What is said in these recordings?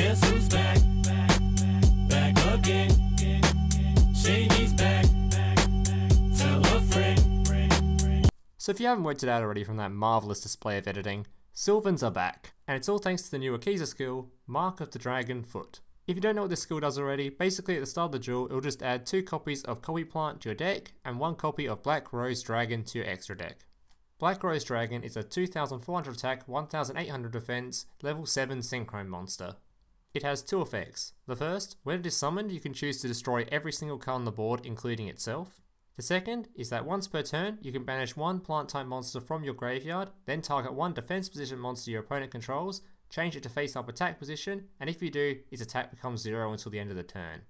Guess who's back? Back again. Shady's back. Tell a friend. So if you haven't worked it out already from that marvellous display of editing, Sylvans are back, and it's all thanks to the new Akiza skill, Mark of the Dragon Foot. If you don't know what this skill does already, basically at the start of the duel, it'll just add 2 copies of Copy Plant to your deck, and 1 copy of Black Rose Dragon to your extra deck. Black Rose Dragon is a 2400 attack, 1800 defense, level 7 synchro monster. It has 2 effects. The first, when it is summoned, you can choose to destroy every single card on the board, including itself. The second is that once per turn, you can banish 1 plant type monster from your graveyard, then target 1 defense position monster your opponent controls, change it to face up attack position, and if you do, its attack becomes 0 until the end of the turn.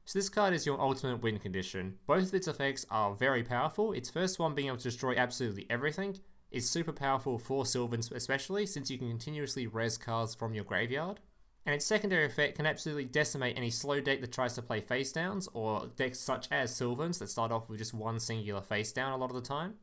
So this card is your ultimate win condition. Both of its effects are very powerful. Its first one, being able to destroy absolutely everything, is super powerful for Sylvans especially, since you can continuously res cards from your graveyard. And its secondary effect can absolutely decimate any slow deck that tries to play face downs, or decks such as Sylvans that start off with just 1 singular face down a lot of the time.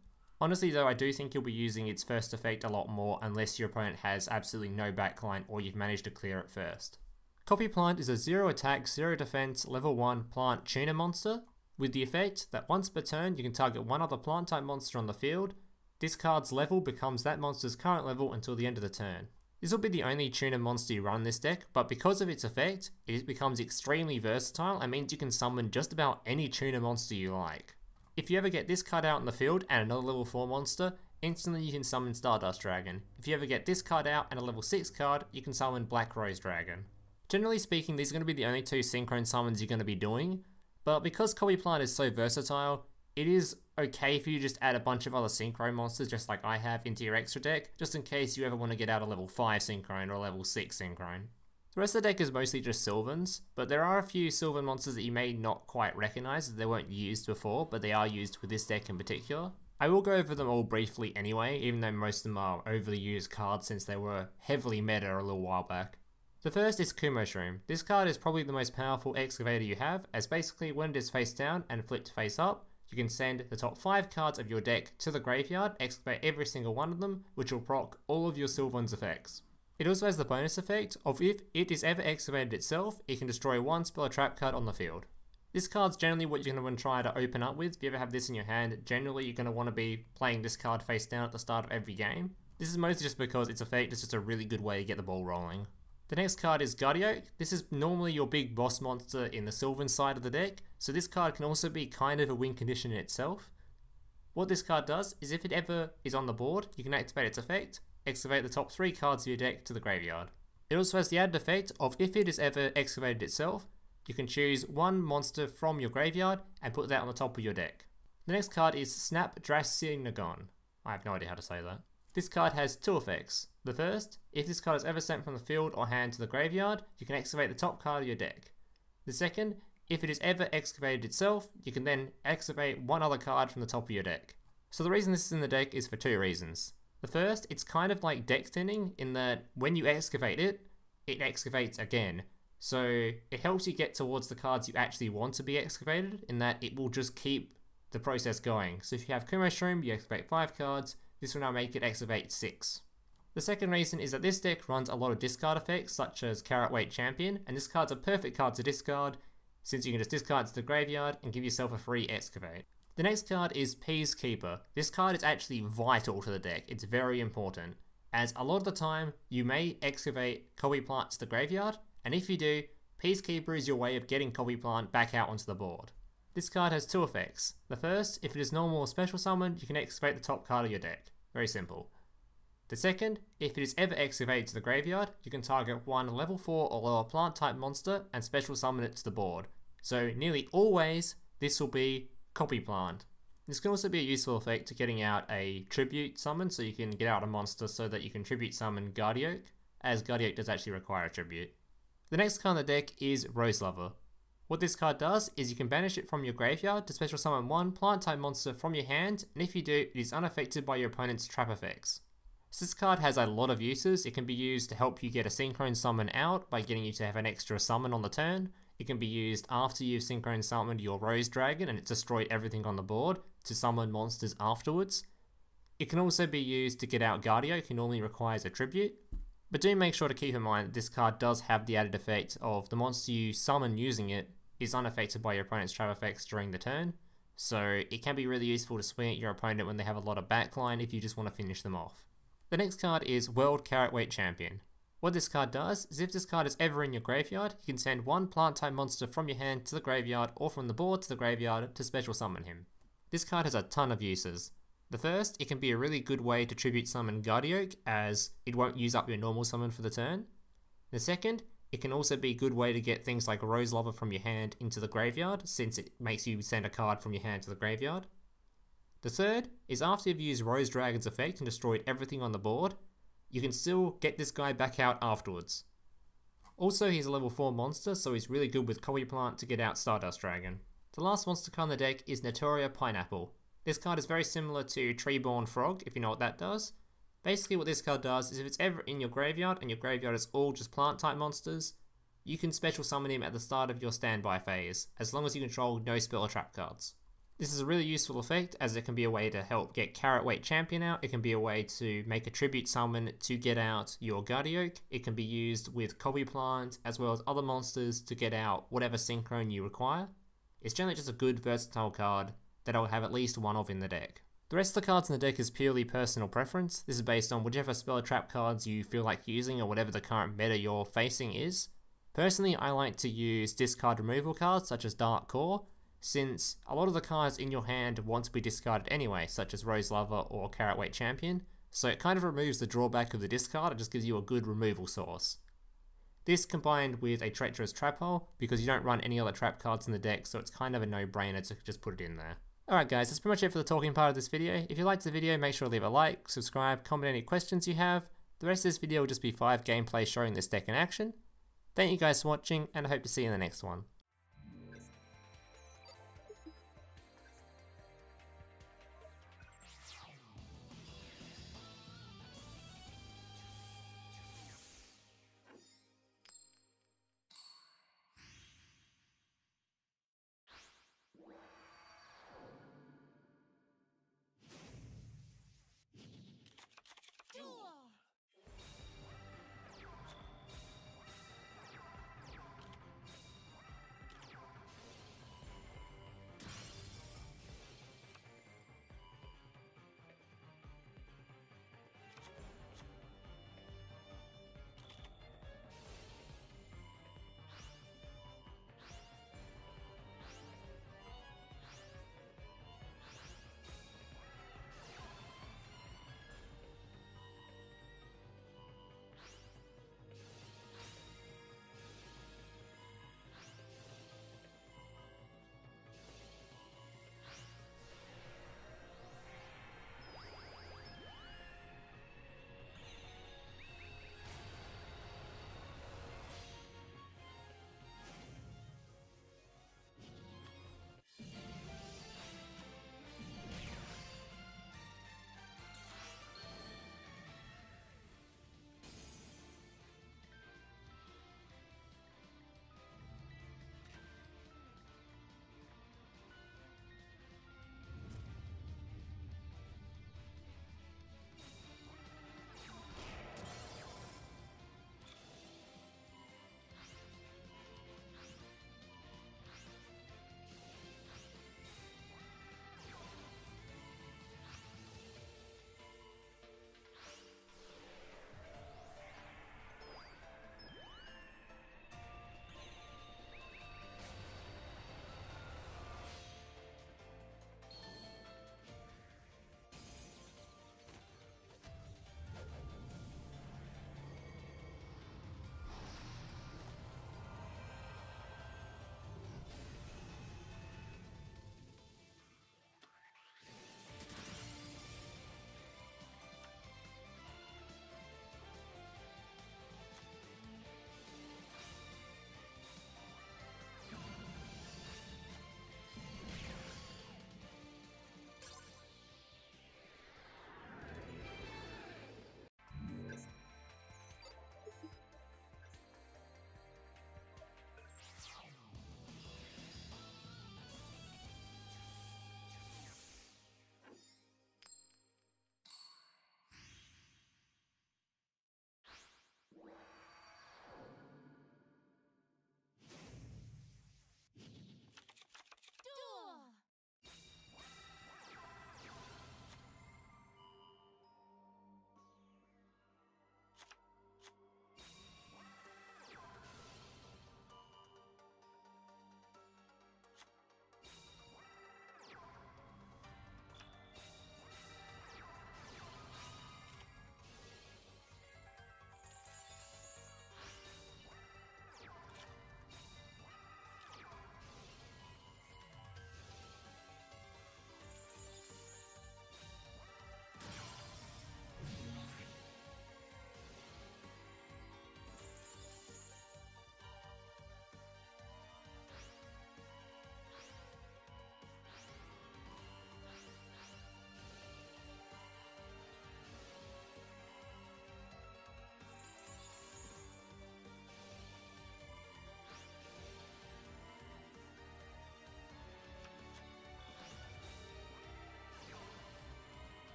Honestly though, I do think you'll be using its first effect a lot more unless your opponent has absolutely no backline or you've managed to clear it first. Copy Plant is a 0 attack, 0 defense, level 1 plant tuner monster, with the effect that once per turn you can target 1 other plant type monster on the field. This card's level becomes that monster's current level until the end of the turn. This will be the only tuner monster you run in this deck, but because of its effect, it becomes extremely versatile and means you can summon just about any tuner monster you like. If you ever get this card out in the field and another level 4 monster, instantly you can summon Stardust Dragon. If you ever get this card out and a level 6 card, you can summon Black Rose Dragon. Generally speaking, these are going to be the only 2 synchron summons you're going to be doing, but because Copy Plant is so versatile, it is okay if you just add a bunch of other synchro monsters just like I have into your extra deck, just in case you ever want to get out a level 5 synchron or a level 6 synchron. The rest of the deck is mostly just Sylvans, but there are a few Sylvan monsters that you may not quite recognise as they weren't used before, but they are used with this deck in particular. I will go over them all briefly anyway, even though most of them are overly used cards since they were heavily meta a little while back. The first is Komushroomo. This card is probably the most powerful excavator you have, as basically when it is face down and flipped face up, you can send the top 5 cards of your deck to the graveyard, excavate every single one of them, which will proc all of your Sylvan's effects. It also has the bonus effect of if it is ever excavated itself, it can destroy 1 spell or trap card on the field. This card's generally what you're going to want to try to open up with. If you ever have this in your hand, generally you're going to want to be playing this card face down at the start of every game. This is mostly just because its effect is just a really good way to get the ball rolling. The next card is Guardioak. This is normally your big boss monster in the Sylvan side of the deck, so this card can also be kind of a win condition in itself. What this card does is if it ever is on the board, you can activate its effect, excavate the top 3 cards of your deck to the graveyard. It also has the added effect of if it is ever excavated itself, you can choose 1 monster from your graveyard and put that on the top of your deck. The next card is Snapdrassinagon. I have no idea how to say that. This card has 2 effects. The first, if this card is ever sent from the field or hand to the graveyard, you can excavate the top card of your deck. The second, if it is ever excavated itself, you can then excavate 1 other card from the top of your deck. So the reason this is in the deck is for 2 reasons. The first, it's kind of like deck thinning in that when you excavate it, it excavates again. So it helps you get towards the cards you actually want to be excavated, in that it will just keep the process going. So if you have Komushroomo, you excavate 5 cards, this will now make it excavate 6. The second reason is that this deck runs a lot of discard effects such as Carrotweight Champion, and this card's a perfect card to discard since you can just discard it to the graveyard and give yourself a free excavate. The next card is Peaskeeper. This card is actually vital to the deck, it's very important, as a lot of the time you may excavate Copy Plant to the graveyard, and if you do, Peaskeeper is your way of getting Copy Plant back out onto the board. This card has 2 effects. The first, if it is normal or special summoned, you can excavate the top card of your deck. Very simple. The second, if it is ever excavated to the graveyard, you can target 1 level 4 or lower plant type monster and special summon it to the board. So nearly always, this will be Copy Plant. This can also be a useful effect to getting out a tribute summon, so you can get out a monster so that you can tribute summon Guardioak, as Guardioak does actually require a tribute. The next card on the deck is Rose Lover. What this card does is you can banish it from your graveyard to special summon 1 plant type monster from your hand, and if you do, it is unaffected by your opponent's trap effects. So this card has a lot of uses. It can be used to help you get a synchron summon out by getting you to have an extra summon on the turn. It can be used after you've synchron summoned your Rose Dragon and it's destroyed everything on the board to summon monsters afterwards. It can also be used to get out Guardioak, who normally requires a tribute. But do make sure to keep in mind that this card does have the added effect of the monster you summon using it is unaffected by your opponent's trap effects during the turn, so it can be really useful to swing at your opponent when they have a lot of backline if you just want to finish them off. The next card is World Carrotweight Champion. What this card does is if this card is ever in your graveyard, you can send one plant type monster from your hand to the graveyard or from the board to the graveyard to special summon him. This card has a ton of uses. The first, it can be a really good way to tribute summon Guardioak, as it won't use up your normal summon for the turn. The second, it can also be a good way to get things like Rose Lover from your hand into the graveyard, since it makes you send a card from your hand to the graveyard. The third is after you've used Rose Dragon's effect and destroyed everything on the board, you can still get this guy back out afterwards. Also, he's a level 4 monster, so he's really good with Copy Plant to get out Stardust Dragon. The last monster card in the deck is Naturia Pineapple. This card is very similar to Treeborn Frog, if you know what that does. Basically what this card does is if it's ever in your graveyard and your graveyard is all just plant type monsters, you can special summon him at the start of your standby phase, as long as you control no spell or trap cards. This is a really useful effect, as it can be a way to help get Carrotweight Champion out, it can be a way to make a tribute summon to get out your Guardioak, it can be used with Copy Plant as well as other monsters to get out whatever synchron you require. It's generally just a good versatile card that I will have at least one of in the deck. The rest of the cards in the deck is purely personal preference. This is based on whichever spell or trap cards you feel like using or whatever the current meta you're facing is. Personally, I like to use discard removal cards such as Dark Core, since a lot of the cards in your hand want to be discarded anyway, such as Rose Lover or Carrotweight Champion, so it kind of removes the drawback of the discard, it just gives you a good removal source. This combined with a Treacherous Trap Hole, because you don't run any other trap cards in the deck, so it's kind of a no-brainer to just put it in there. Alright guys, that's pretty much it for the talking part of this video. If you liked the video, make sure to leave a like, subscribe, comment any questions you have. The rest of this video will just be 5 gameplays showing this deck in action. Thank you guys for watching, and I hope to see you in the next one.